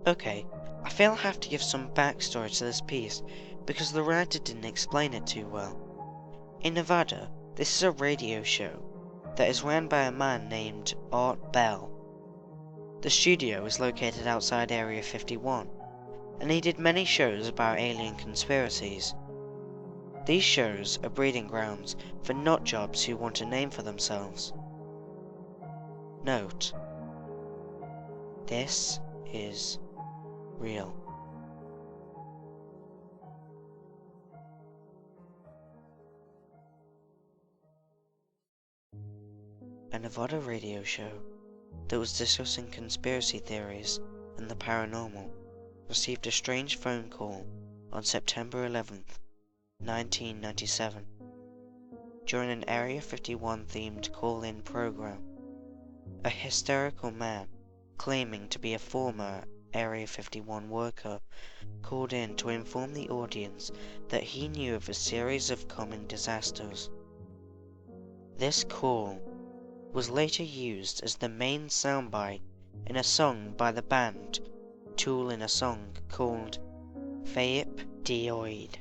Okay, I feel I have to give some backstory to this piece because the writer didn't explain it too well. In Nevada, this is a radio show that is ran by a man named Art Bell. The studio is located outside Area 51, and he did many shows about alien conspiracies. These shows are breeding grounds for nutjobs who want a name for themselves. Note: this is real. A Nevada radio show that was discussing conspiracy theories and the paranormal received a strange phone call on September 11th, 1997, during an Area 51 themed call-in program. A hysterical man claiming to be a former Area 51 worker called in to inform the audience that he knew of a series of coming disasters. This call was later used as the main soundbite in a song by the band Tool in a song called Faaip De Oiad.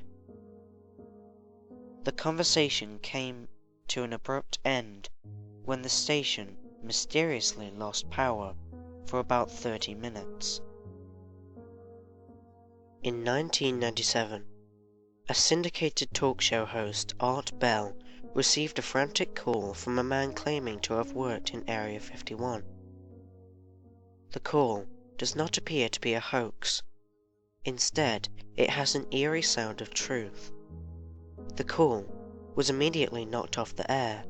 The conversation came to an abrupt end when the station mysteriously lost power for about 30 minutes. In 1997, a syndicated talk show host, Art Bell, received a frantic call from a man claiming to have worked in Area 51. The call does not appear to be a hoax. Instead, it has an eerie sound of truth. The call was immediately knocked off the air.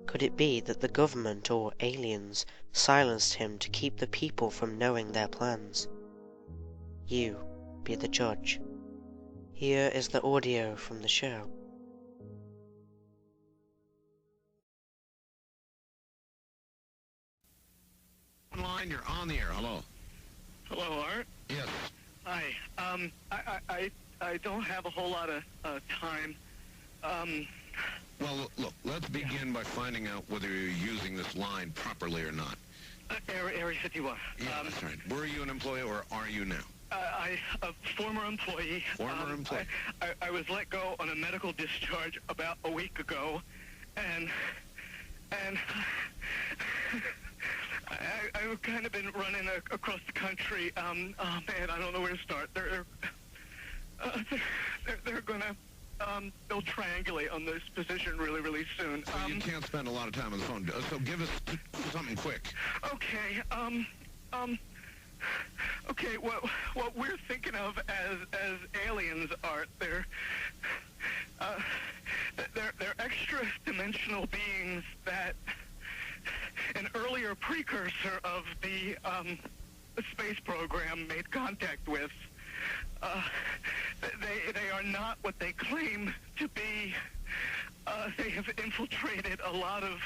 Could it be that the government or aliens silenced him to keep the people from knowing their plans? You be the judge. Here is the audio from the show. Line, you're on the air. Hello. Hello, Art. Yes. Hi. I don't have a whole lot of time. Well, look, let's begin by finding out whether you're using this line properly or not. Area 51. Yeah, that's right. Were you an employee or are you now? A former employee. Former employee. I was let go on a medical discharge about a week ago, and I've kind of been running across the country. Oh man, I don't know where to start. They're gonna they'll triangulate on this position really soon. So you can't spend a lot of time on the phone. So give us something quick. Okay. Okay. What we're thinking of as aliens are they're extra-dimensional beings that an earlier precursor of the space program made contact with. They are not what they claim to be. They have infiltrated a lot of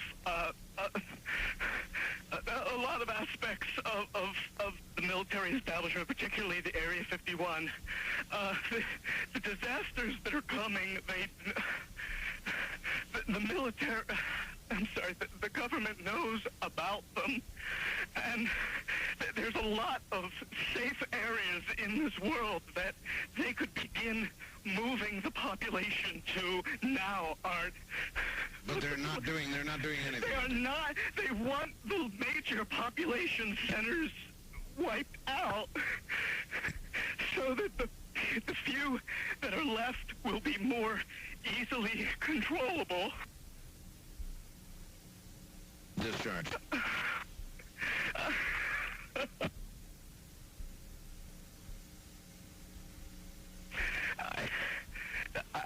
aspects of the military establishment, particularly the Area 51. The disasters that are coming, the military, I'm sorry, the government knows about them, and there's a lot of safe areas in this world that they could begin moving the population to now, Art. But they're not doing anything. They are not. They want the major population centers wiped out so that the few that are left will be more easily controllable. Discharge.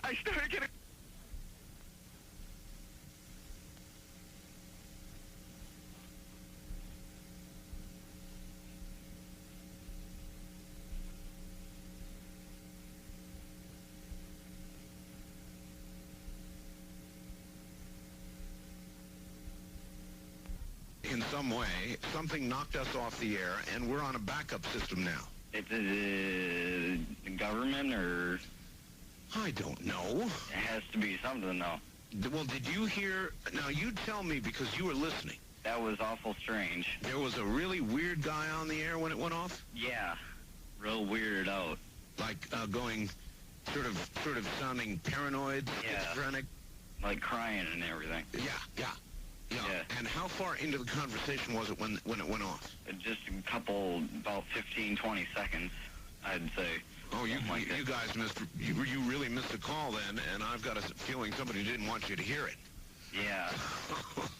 I started getting... In some way, something knocked us off the air, and we're on a backup system now. It's the government, or I don't know. it has to be something, though. Well, did you hear... Now, you tell me, because you were listening. That was awful strange. There was a really weird guy on the air when it went off? Yeah, real weirded out. Like, going sort of sounding paranoid, Yeah. schizophrenic? Like crying and everything. Yeah. Yeah. And how far into the conversation was it when it went off? Just a couple, about 15, 20 seconds, I'd say. Oh, you Something like that. guys you really missed a call then, and I've got a feeling somebody didn't want you to hear it. Yeah.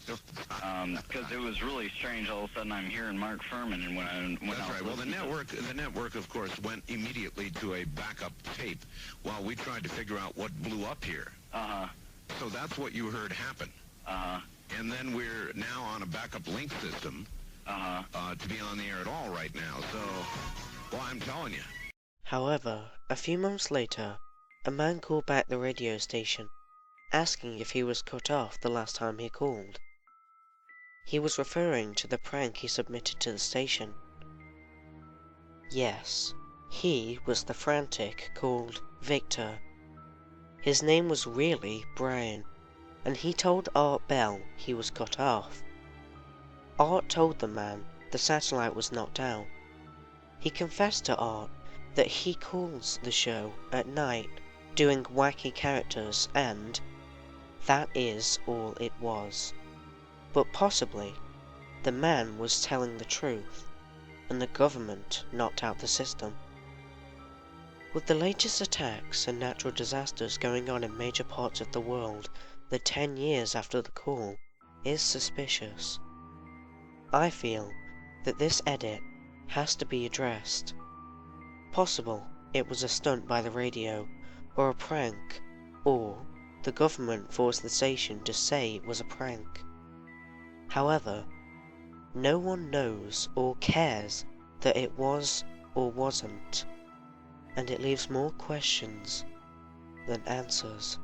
Because it was really strange. All of a sudden, I'm hearing Mark Furman, and when I That's right. Well, the network, of course, went immediately to a backup tape while we tried to figure out what blew up here. So that's what you heard happen. And then we're now on a backup link system to be on the air at all right now. So, well, I'm telling you. However, a few months later, a man called back the radio station, asking if he was cut off the last time he called. He was referring to the prank he submitted to the station. Yes, he was the frantic called Victor. His name was really Brian, and he told Art Bell he was cut off. Art told the man the satellite was knocked down. He confessed to Art that he calls the show at night, doing wacky characters, and that is all it was. But possibly, the man was telling the truth, and the government knocked out the system. With the latest attacks and natural disasters going on in major parts of the world, the 10 years after the call is suspicious. I feel that this edit has to be addressed. Possible it was a stunt by the radio, or a prank, or the government forced the station to say it was a prank. However, no one knows or cares that it was or wasn't, and it leaves more questions than answers.